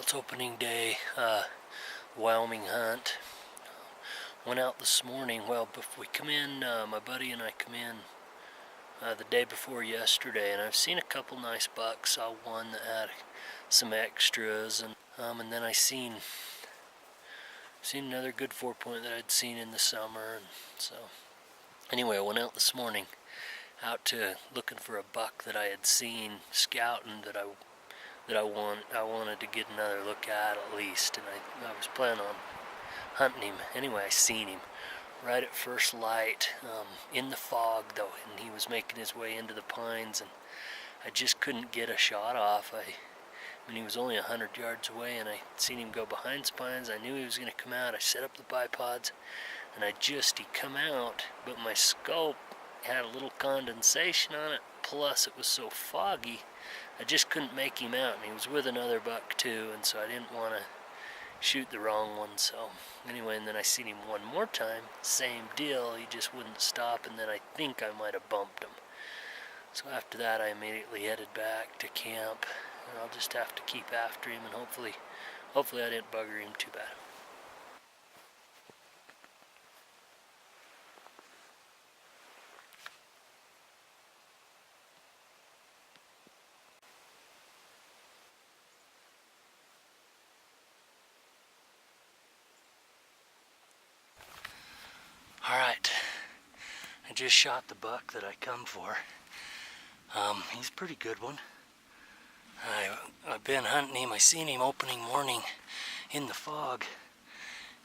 Well, it's opening day, Wyoming hunt. Went out this morning. Well, we come in, my buddy and I come in the day before yesterday, and I've seen a couple nice bucks. Saw one that had some extras, and then I seen another good 4-point that I'd seen in the summer. And so anyway, I went out this morning out to looking for a buck that I had seen scouting that I wanted to get another look at least, and I was planning on hunting him. Anyway, I seen him right at first light, in the fog though, and he was making his way into the pines, and I just couldn't get a shot off. I mean, he was only 100 yards away, and I seen him go behind some pines. I knew he was going to come out. I set up the bipods, and he come out, but my scope had a little condensation on it, plus it was so foggy I just couldn't make him out, and he was with another buck too, and so I didn't want to shoot the wrong one. So anyway, and then I seen him one more time, same deal, he just wouldn't stop, and then I think I might have bumped him. So after that I immediately headed back to camp, and I'll just have to keep after him, and hopefully I didn't bugger him too bad. Alright, I just shot the buck that I come for. He's a pretty good one. I've been hunting him. I seen him opening morning in the fog,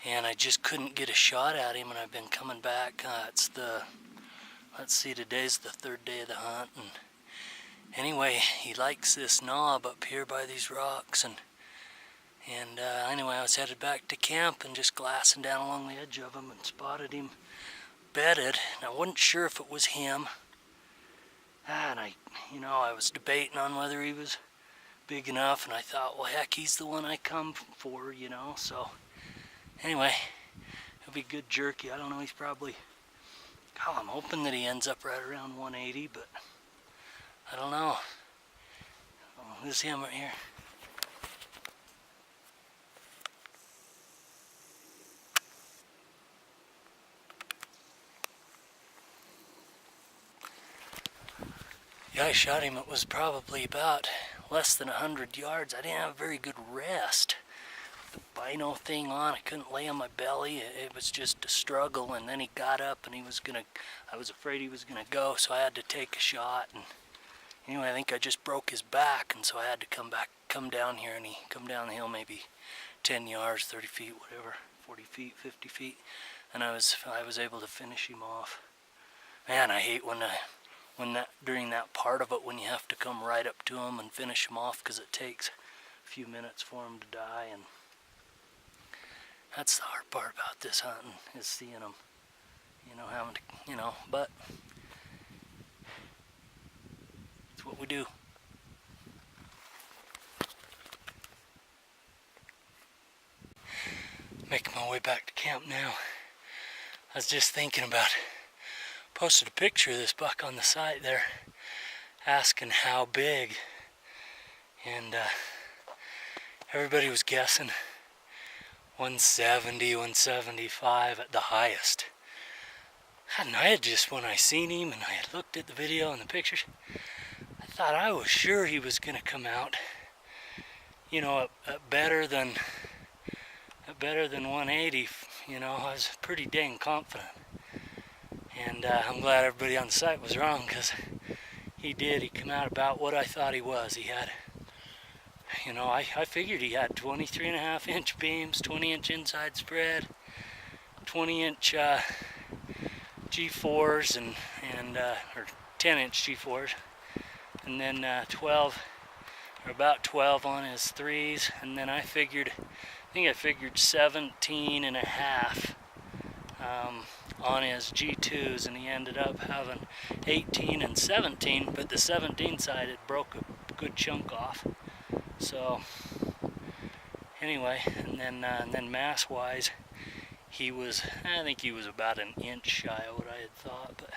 and I just couldn't get a shot at him, and I've been coming back. Let's see, today's the third day of the hunt, and anyway, he likes this knob up here by these rocks, and anyway, I was headed back to camp and just glassing down along the edge of him and spotted him bedded, and I wasn't sure if it was him. And I was debating on whether he was big enough, and I thought, well, heck, he's the one I come for, so anyway, it'll be good jerky. I don't know, he's probably, I'm hoping that he ends up right around 180, but I don't know. Oh, there's him right here. Yeah, I shot him. It was probably about less than 100 yards. I didn't have a very good rest. The bino thing on, I couldn't lay on my belly. It was just a struggle, and then he got up and I was afraid he was gonna go, so I had to take a shot. And anyway, I think I just broke his back, and so I had to come down here, and he come down the hill maybe 10 yards, 30 feet, whatever, 40 feet, 50 feet, and I was able to finish him off. Man, I hate during that part of it when you have to come right up to him and finish him off, because it takes a few minutes for him to die, and that's the hard part about this hunting, is seeing them, having to, but it's what we do. Making my way back to camp now. I was just thinking about, posted a picture of this buck on the site there, asking how big, and everybody was guessing 170, 175 at the highest. And I had just, when I seen him and I had looked at the video and the pictures, I thought I was sure he was going to come out, at better than 180. I was pretty dang confident. And I'm glad everybody on the site was wrong, because he came out about what I thought he was. He had, I figured he had 23.5-inch beams, 20-inch inside spread, 20-inch G4s, or 10-inch G4s, and then 12, or about 12 on his 3s, and then I figured 17.5 on his G2s, and he ended up having 18 and 17, but the 17 side it broke a good chunk off. So anyway, and then mass wise, I think he was about an inch shy of what I had thought, but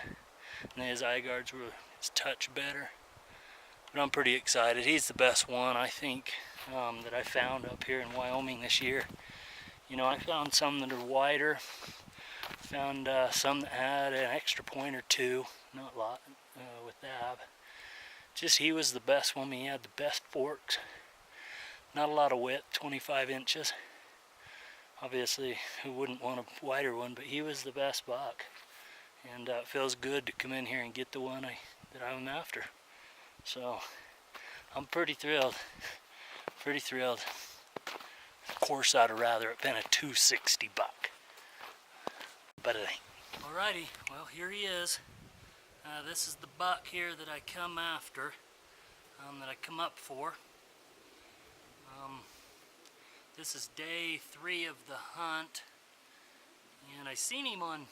his eye guards were his touch better. But I'm pretty excited. He's the best one, I think, that I found up here in Wyoming this year. You know, I found some that are wider, found some that had an extra point or two, not a lot with that. Just he was the best one. He had the best forks. Not a lot of width, 25 inches. Obviously, who wouldn't want a wider one, but he was the best buck. And it feels good to come in here and get the one that I'm after. So, I'm pretty thrilled. Pretty thrilled. Of course, I'd have rather it been a 260 buck. But it ain't. Alrighty, well, here he is. This is the buck here that I come after, that I come up for. This is day 3 of the hunt, and I seen him on,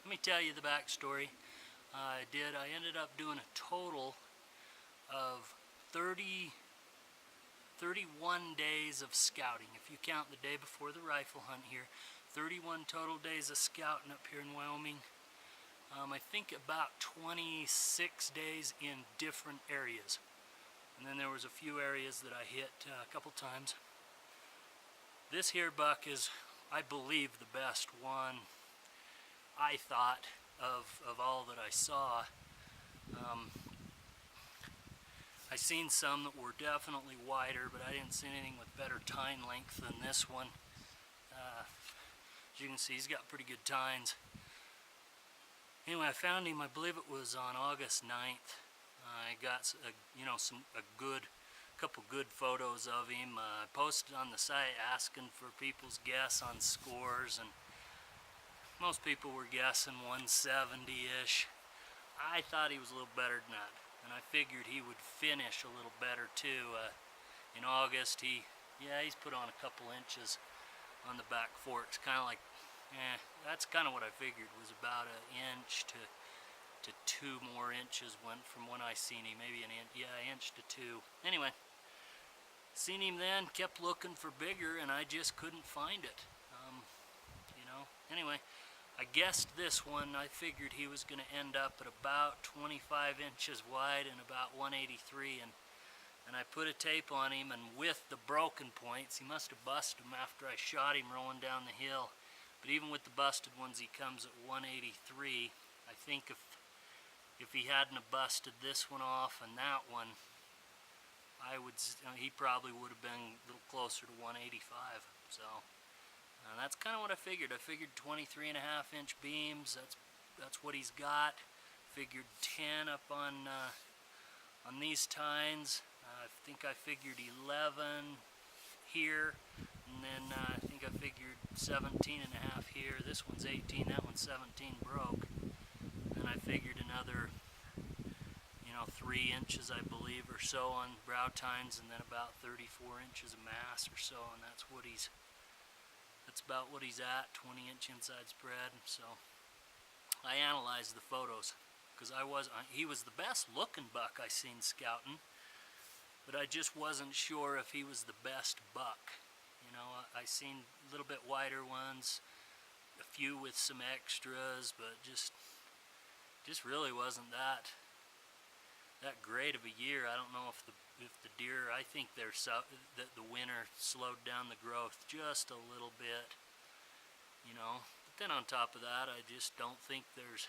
let me tell you the backstory. I ended up doing a total of 31 days of scouting. If you count the day before the rifle hunt here, 31 total days of scouting up here in Wyoming. I think about 26 days in different areas. And then there was a few areas that I hit a couple times. This here buck is, I believe, the best one I thought of all that I saw. I seen some that were definitely wider, but I didn't see anything with better tine length than this one. As you can see, he's got pretty good tines. Anyway, I found him, I believe it was on August 9th. I got a couple good photos of him. I posted on the site asking for people's guess on scores, and most people were guessing 170-ish. I thought he was a little better than that, and I figured he would finish a little better too. In August, he's put on a couple inches on the back forks, kind of like, that's kind of what I figured, was about an inch to 2 more inches went from when I seen him, maybe an inch to 2. Anyway, seen him then, kept looking for bigger, and I just couldn't find it. Anyway, I guessed this one. I figured he was going to end up at about 25 inches wide and about 183, and I put a tape on him, and with the broken points, he must have busted them after I shot him rolling down the hill. But even with the busted ones, he comes at 183. I think if he hadn't have busted this one off and that one, he probably would have been a little closer to 185. So that's kind of what I figured. I figured 23.5-inch beams. That's what he's got. Figured 10 up on these tines. I think I figured 11 here, and then I think I figured 17.5 here. This one's 18, that one's 17 broke. And I figured another, 3 inches, I believe, or so on brow tines, and then about 34 inches of mass or so, and that's about what he's at, 20-inch inside spread. So I analyzed the photos, because he was the best looking buck I seen scouting, but I just wasn't sure if he was the best buck. I seen a little bit wider ones, a few with some extras, but just really wasn't that great of a year. I don't know if the deer, I think that the winter slowed down the growth just a little bit, But then on top of that, I just don't think there's,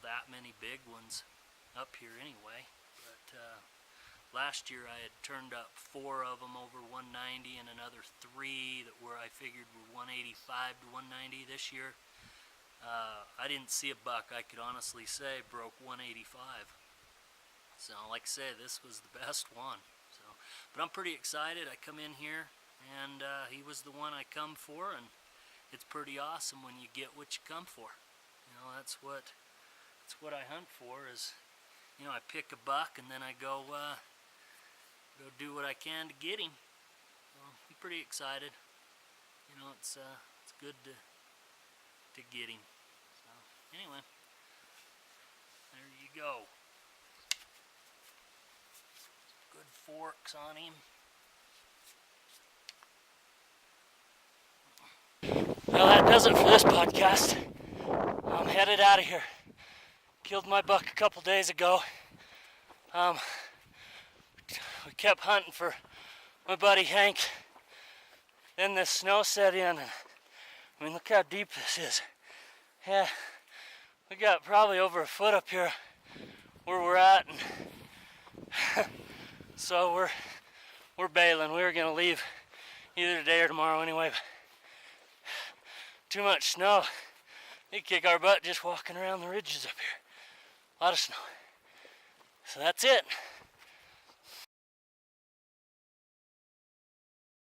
that many big ones up here anyway. But last year I had turned up 4 of them over 190 and another 3 that I figured were 185 to 190 this year. I didn't see a buck I could honestly say broke 185. So like I say, this was the best one. But I'm pretty excited. I come in here and he was the one I come for, and it's pretty awesome when you get what you come for. That's what I hunt for, is I pick a buck and then I go do what I can to get him. So I'm pretty excited. It's good to get him. So anyway, there you go. Good forks on him. Well, that does it for this podcast. I'm headed out of here. Killed my buck a couple days ago. We kept hunting for my buddy Hank. Then the snow set in, and I mean, look how deep this is. Yeah, we got probably over a foot up here where we're at, and so we're bailing. We were gonna leave either today or tomorrow anyway. But too much snow. They kick our butt just walking around the ridges up here. A lot of snow. So that's it.